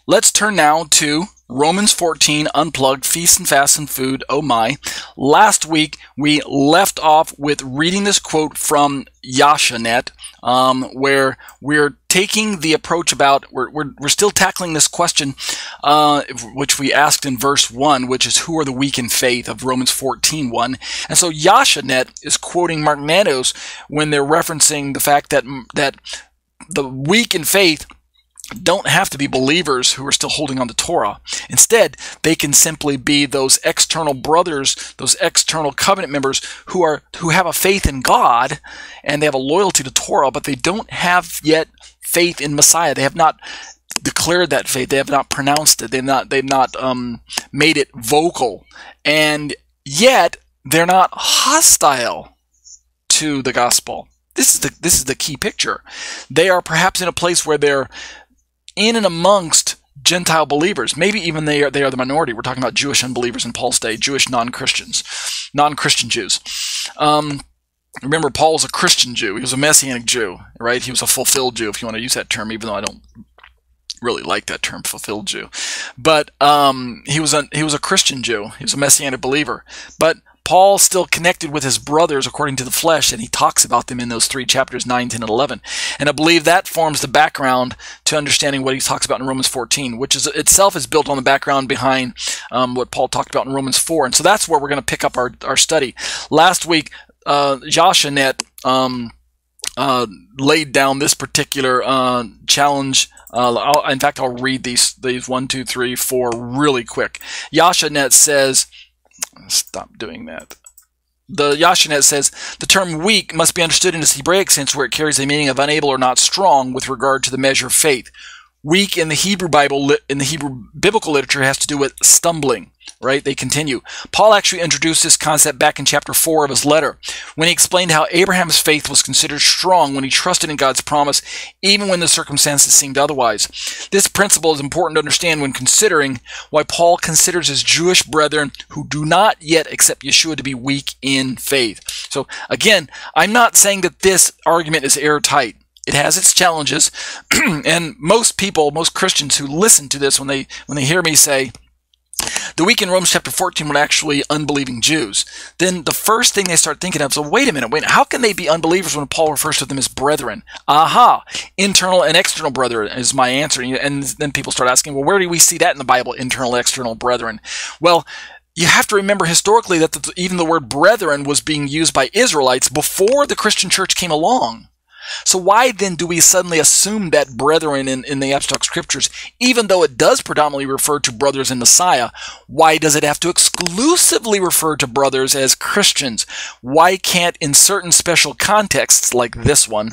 let's turn now to Romans 14, Unplugged, Feast and Fast and Food, oh my. Last week, we left off with reading this quote from Yashanet, where we're taking the approach about, we're still tackling this question, which we asked in verse 1, which is, who are the weak in faith, of Romans 14:1. And so Yashanet is quoting Mark Nanos when they're referencing the fact that the weak in faith don't have to be believers who are still holding on to Torah. Instead, they can simply be those external brothers, those external covenant members who have a faith in God and they have a loyalty to Torah, but they don't have yet faith in Messiah. They have not declared that faith. They have not pronounced it. They've not made it vocal, and yet they're not hostile to the gospel. This is the key picture. They are perhaps in a place where they're in and amongst Gentile believers. Maybe even they are the minority. We're talking about Jewish unbelievers in Paul's day, Jewish non-Christians, non-Christian Jews. Remember, Paul was a Christian Jew. He was a Messianic Jew, right? He was a fulfilled Jew, if you want to use that term, even though I don't really like that term, fulfilled Jew. But he was a Christian Jew. He was a Messianic believer. But Paul still connected with his brothers according to the flesh, and he talks about them in those 3 chapters, 9, 10, and 11. And I believe that forms the background to understanding what he talks about in Romans 14, which is itself is built on the background behind what Paul talked about in Romans 4. And so that's where we're going to pick up our study. Last week, Yashanet laid down this particular challenge. In fact, I'll read these 1, 2, 3, 4 really quick. Yashanet says, stop doing that. The Yashanet says, the term weak must be understood in its Hebraic sense, where it carries the meaning of unable or not strong with regard to the measure of faith. Weak in the Hebrew Bible, in the Hebrew biblical literature, has to do with stumbling, right? They continue. Paul actually introduced this concept back in chapter 4 of his letter, when he explained how Abraham's faith was considered strong when he trusted in God's promise, even when the circumstances seemed otherwise. This principle is important to understand when considering why Paul considers his Jewish brethren who do not yet accept Yeshua to be weak in faith. So again, I'm not saying that this argument is airtight. It has its challenges, and most people, most Christians who listen to this, when they hear me say the weak in Romans chapter 14 were actually unbelieving Jews, then the first thing they start thinking of is, well, wait a minute, how can they be unbelievers when Paul refers to them as brethren? Aha, internal and external brethren is my answer. And then people start asking, well, where do we see that in the Bible, internal, external brethren? Well, you have to remember historically that even the word brethren was being used by Israelites before the Christian church came along. So why then do we suddenly assume that brethren in the abstract scriptures, even though it does predominantly refer to brothers in Messiah, why does it have to exclusively refer to brothers as Christians? Why can't, in certain special contexts like this one,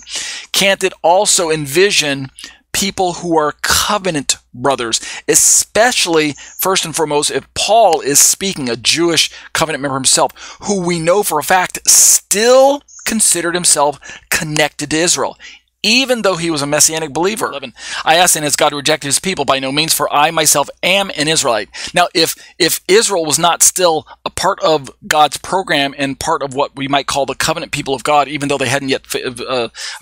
can't it also envision people who are covenant brothers, especially, first and foremost, if Paul is speaking, a Jewish covenant member himself, who we know for a fact still considered himself connected to Israel, even though he was a Messianic believer. I asked, and has God rejected his people? By no means, for I myself am an Israelite. Now, if Israel was not still a part of God's program and part of what we might call the covenant people of God, even though they hadn't yet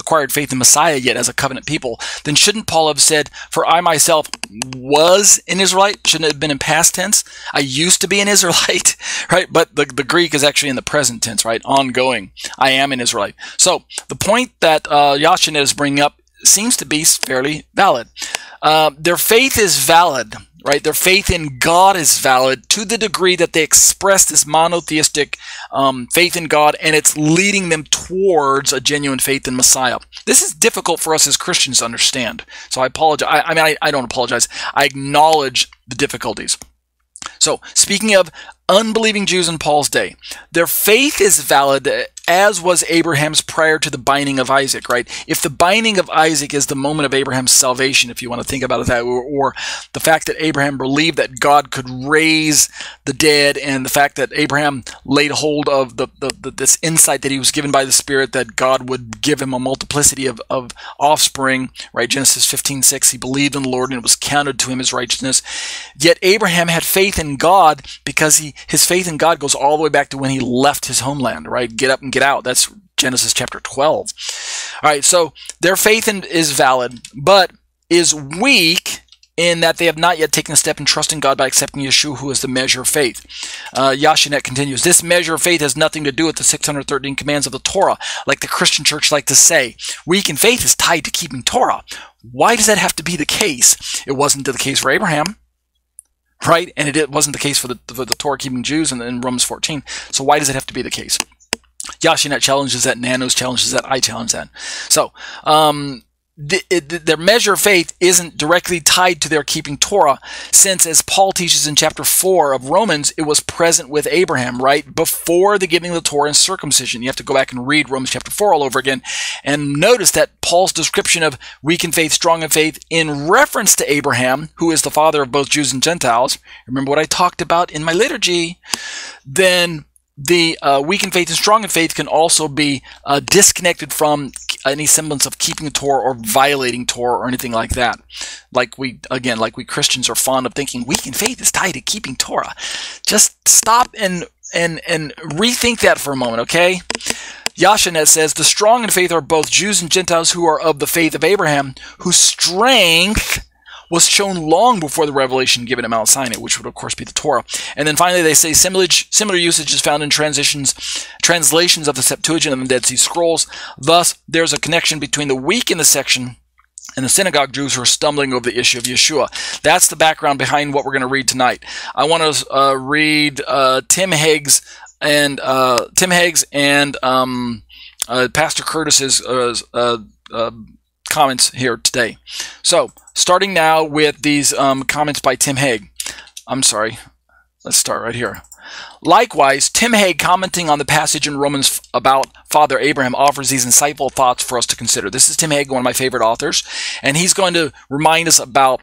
acquired faith in Messiah yet as a covenant people, then shouldn't Paul have said, for I myself was an Israelite? Shouldn't it have been in past tense? I used to be an Israelite, right? But the Greek is actually in the present tense, right? Ongoing. I am an Israelite. So the point that Yashanet is bringing up seems to be fairly valid. Their faith is valid, right? Their faith in God is valid to the degree that they express this monotheistic faith in God, and it's leading them towards a genuine faith in Messiah. This is difficult for us as Christians to understand. So I apologize. I don't apologize. I acknowledge the difficulties. So, speaking of unbelieving Jews in Paul's day, their faith is valid, as was Abraham's prior to the binding of Isaac, right? If the binding of Isaac is the moment of Abraham's salvation, if you want to think about it that way, or the fact that Abraham believed that God could raise the dead, and the fact that Abraham laid hold of this insight that he was given by the Spirit that God would give him a multiplicity of offspring, right? Genesis 15:6, he believed in the Lord and it was counted to him as righteousness. Yet Abraham had faith in God because his faith in God goes all the way back to when he left his homeland, right? Get up and get out. That's Genesis chapter 12. All right, so their faith is valid, but is weak in that they have not yet taken a step in trusting God by accepting Yeshua, who is the measure of faith. Yashinet continues, this measure of faith has nothing to do with the 613 commands of the Torah, like the Christian church like to say. Weak in faith is tied to keeping Torah. Why does that have to be the case? It wasn't the case for Abraham, right? And it wasn't the case for the Torah-keeping Jews in Romans 14. So why does it have to be the case? Yashinet challenges that, Nanos challenges that, I challenge that. So, their measure of faith isn't directly tied to their keeping Torah, since, as Paul teaches in chapter 4 of Romans, it was present with Abraham, right? Before the giving of the Torah and circumcision. You have to go back and read Romans chapter 4 all over again, and notice that Paul's description of weak in faith, strong in faith, in reference to Abraham, who is the father of both Jews and Gentiles, remember what I talked about in my liturgy, then the weak in faith and strong in faith can also be disconnected from any semblance of keeping the Torah or violating Torah or anything like that. Like we Christians are fond of thinking weak in faith is tied to keeping Torah. Just stop and rethink that for a moment, okay? Yashinet says, the strong in faith are both Jews and Gentiles who are of the faith of Abraham, whose strength was shown long before the revelation given at Mount Sinai, which would of course be the Torah. And then finally they say similar usage is found in translations of the Septuagint and the Dead Sea Scrolls. Thus, there's a connection between the weak in the section and the synagogue Jews who are stumbling over the issue of Yeshua. That's the background behind what we're going to read tonight. I want to read Tim Heggs and Pastor Curtis's comments here today. So, starting now with these comments by Tim Hegg. I'm sorry. Let's start right here. Likewise, Tim Hegg, commenting on the passage in Romans about Father Abraham, offers these insightful thoughts for us to consider. This is Tim Hegg, one of my favorite authors, and he's going to remind us about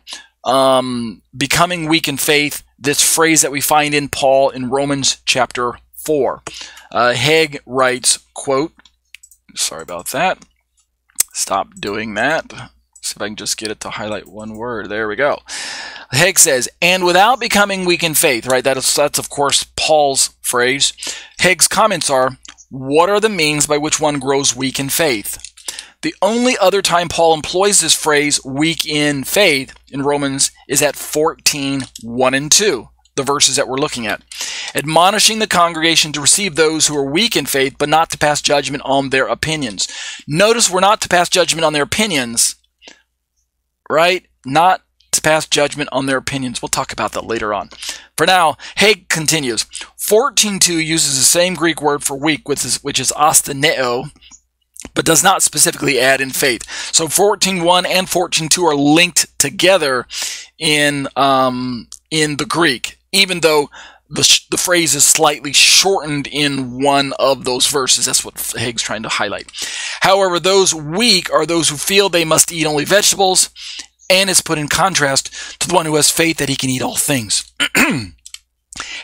becoming weak in faith, this phrase that we find in Paul in Romans chapter 4. Hegg writes, quote, sorry about that. Stop doing that. See if I can just get it to highlight one word. There we go. Hegg says, and without becoming weak in faith, right? That's of course Paul's phrase. Hegg's comments are, what are the means by which one grows weak in faith? The only other time Paul employs this phrase, weak in faith, in Romans is at 14:1 and 2. The verses that we're looking at. Admonishing the congregation to receive those who are weak in faith, but not to pass judgment on their opinions. Notice we're not to pass judgment on their opinions, right? Not to pass judgment on their opinions. We'll talk about that later on. For now, Hegg continues. 14:2 uses the same Greek word for weak, which is astheneo, but does not specifically add in faith. So 14:1 and 14:2 are linked together in the Greek, even though the phrase is slightly shortened in one of those verses. That's what Hegg's trying to highlight. However, those weak are those who feel they must eat only vegetables, and is put in contrast to the one who has faith that he can eat all things.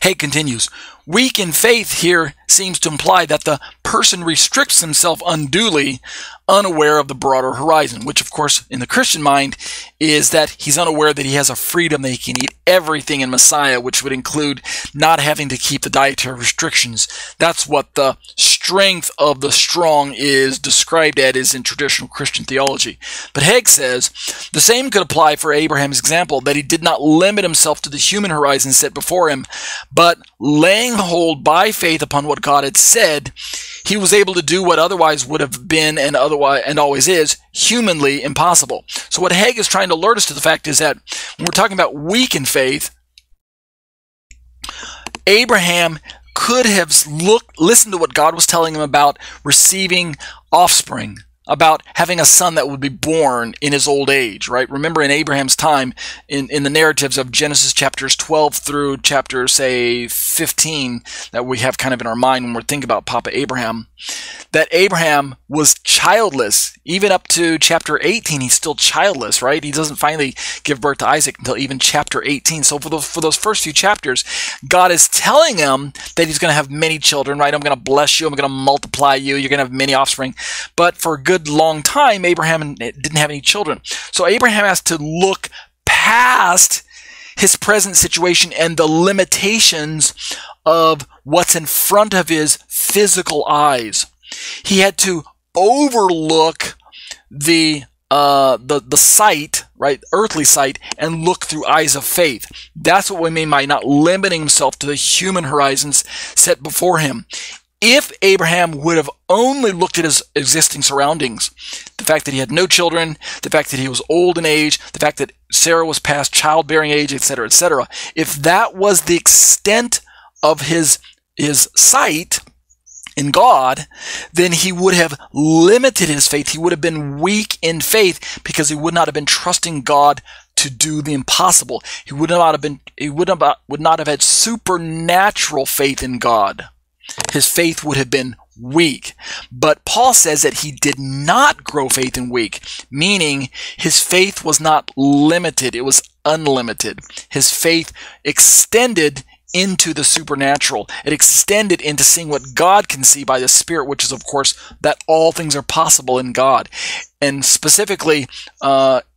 Hegg continues, weak in faith here seems to imply that the person restricts himself unduly, unaware of the broader horizon, which of course in the Christian mind is that he's unaware that he has a freedom that he can eat everything in Messiah, which would include not having to keep the dietary restrictions. That's what the strength of the strong is described as in traditional Christian theology. But Hegg says the same could apply for Abraham's example, that he did not limit himself to the human horizon set before him, but laying hold by faith upon what God had said, he was able to do what otherwise would have been and always is humanly impossible. So what Hegg is trying to alert us to the fact is that when we're talking about weak in faith, Abraham could have listened to what God was telling him about receiving offspring, about having a son that would be born in his old age, right? Remember in Abraham's time, in the narratives of Genesis chapters 12 through chapter, say, 15, that we have kind of in our mind when we're thinking about Papa Abraham, that Abraham was childless. Even up to chapter 18, he's still childless, right? He doesn't finally give birth to Isaac until even chapter 18. So for those first few chapters, God is telling him that he's going to have many children, right? I'm going to bless you. I'm going to multiply you. You're going to have many offspring. But for a good long time, Abraham didn't have any children. So Abraham has to look past his present situation and the limitations of what's in front of his physical eyes. He had to overlook the sight, right, earthly sight, and look through eyes of faith. That's what we mean by not limiting himself to the human horizons set before him. If Abraham would have only looked at his existing surroundings, the fact that he had no children, the fact that he was old in age, the fact that Sarah was past childbearing age, etc., etc., if that was the extent of his sight in God, then he would have limited his faith. He would have been weak in faith because he would not have been trusting God to do the impossible. He would not have had supernatural faith in God. His faith would have been weak. But Paul says that he did not grow faith in weak, meaning his faith was not limited, it was unlimited. His faith extended into the supernatural. It extended into seeing what God can see by the Spirit, which is, of course, that all things are possible in God. And specifically,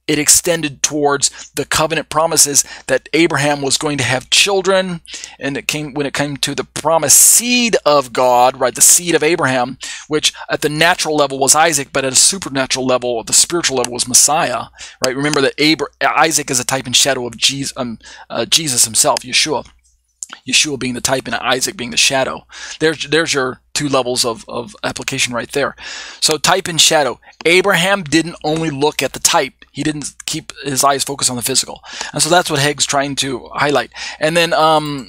it extended towards the covenant promises that Abraham was going to have children, and when it came to the promised seed of God, right, the seed of Abraham, which at the natural level was Isaac, but at a supernatural level, the spiritual level, was Messiah, right? Remember that Isaac is a type and shadow of Jesus himself, Yeshua. Yeshua being the type and Isaac being the shadow. There's your two levels of application right there. So type and shadow. Abraham didn't only look at the type. He didn't keep his eyes focused on the physical. And so that's what Hagg's trying to highlight. And then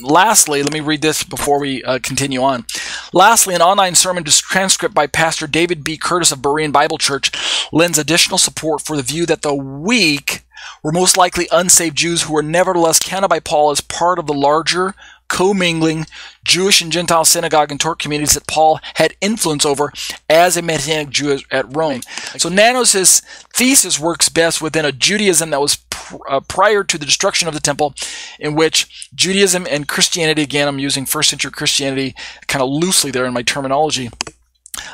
lastly, let me read this before we continue on. Lastly, an online sermon transcript by Pastor David B. Curtis of Berean Bible Church lends additional support for the view that the weak were most likely unsaved Jews who were nevertheless counted by Paul as part of the larger, commingling Jewish and Gentile synagogue and Torah communities that Paul had influence over as a Messianic Jew at Rome. So Nanos' thesis works best within a Judaism that was prior to the destruction of the temple, in which Judaism and Christianity, again, I'm using first century Christianity kind of loosely there in my terminology,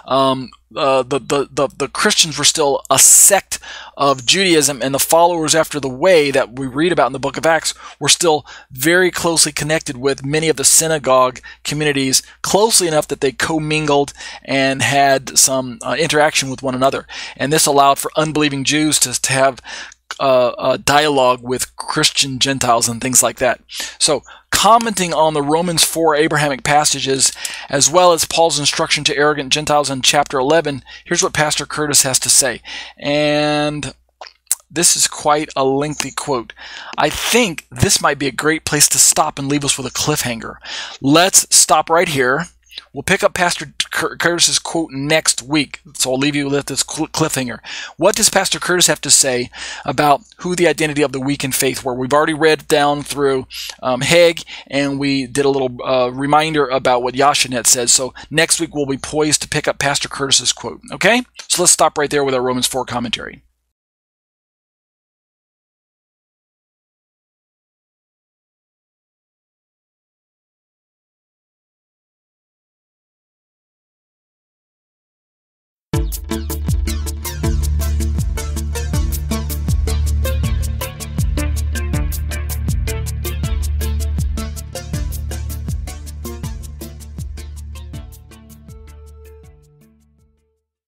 the Christians were still a sect of Judaism, and the followers after the way that we read about in the book of Acts were still very closely connected with many of the synagogue communities, closely enough that they commingled and had some interaction with one another. And this allowed for unbelieving Jews to have a dialogue with Christian Gentiles and things like that. So, commenting on the Romans 4 Abrahamic passages, as well as Paul's instruction to arrogant Gentiles in chapter 11, here's what Pastor Curtis has to say. And this is quite a lengthy quote. I think this might be a great place to stop and leave us with a cliffhanger. Let's stop right here. We'll pick up Pastor Curtis's quote next week, so I'll leave you with this cliffhanger. What does Pastor Curtis have to say about who the identity of the weak in faith were? We've already read down through Hegg, and we did a little reminder about what Yashanet says. So next week we'll be poised to pick up Pastor Curtis's quote. Okay? So let's stop right there with our Romans 4 commentary.